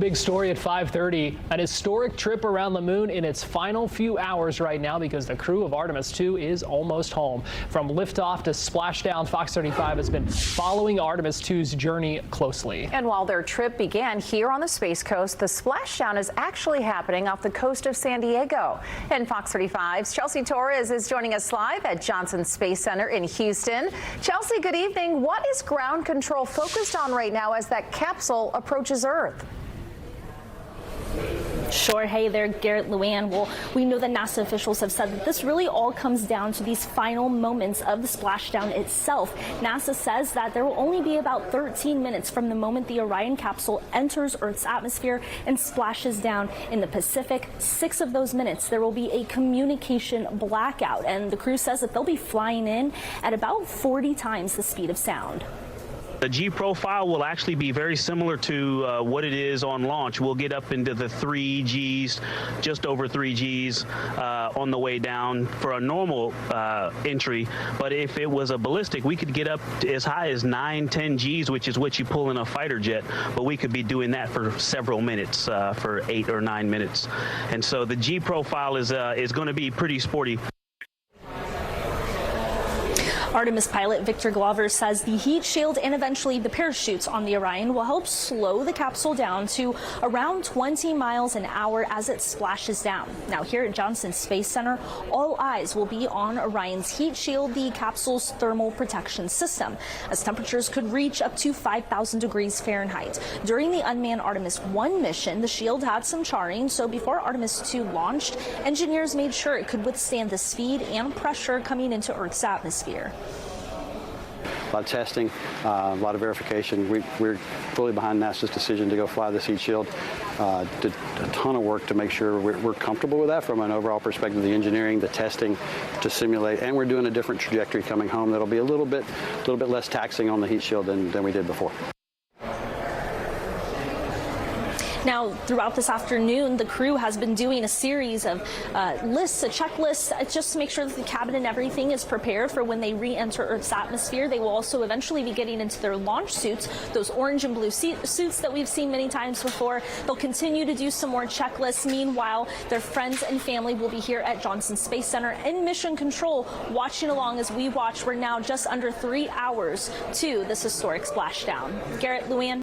big story at 5:30. An historic trip around the moon in its final few hours right now because the crew of Artemis II is almost home. From liftoff to splashdown, Fox 35 has been following Artemis II's journey closely. And while their trip began here on the Space Coast, the splashdown is actually happening off the coast of San Diego. And Fox 35's Chelsea Torres is joining us live at Johnson Space Center in Houston. Chelsea, good evening. What is ground control focused on right now as that capsule approaches Earth? Sure. Hey there, Garrett, Luann. Well, we know that NASA officials have said that this really all comes down to these final moments of the splashdown itself. NASA says that there will only be about 13 minutes from the moment the Orion capsule enters Earth's atmosphere and splashes down in the Pacific. 6 of those minutes, there will be a communication blackout, and the crew says that they'll be flying in at about 40 times the speed of sound. The G profile will actually be very similar to what it is on launch. We'll get up into the 3 Gs, just over 3 Gs on the way down for a normal entry. But if it was a ballistic, we could get up to as high as 9-10 Gs, which is what you pull in a fighter jet. But we could be doing that for several minutes, for 8 or 9 minutes. And so the G profile is going to be pretty sporty. Artemis pilot Victor Glover says the heat shield and eventually the parachutes on the Orion will help slow the capsule down to around 20 miles an hour as it splashes down. Now here at Johnson Space Center, all eyes will be on Orion's heat shield, the capsule's thermal protection system, as temperatures could reach up to 5,000 degrees Fahrenheit. During the unmanned Artemis I mission, the shield had some charring, so before Artemis II launched, engineers made sure it could withstand the speed and pressure coming into Earth's atmosphere. A lot of testing, a lot of verification. We're fully behind NASA's decision to go fly this heat shield. Did a ton of work to make sure we're comfortable with that from an overall perspective, the engineering, the testing to simulate, and we're doing a different trajectory coming home that'll be a little bit less taxing on the heat shield than we did before. Now, throughout this afternoon, the crew has been doing a series of lists, checklists, just to make sure that the cabin and everything is prepared for when they re-enter Earth's atmosphere. They will also eventually be getting into their launch suits, those orange and blue suits that we've seen many times before. They'll continue to do some more checklists. Meanwhile, their friends and family will be here at Johnson Space Center in mission control, watching along as we watch. We're now just under 3 hours to this historic splashdown. Garrett, Luann.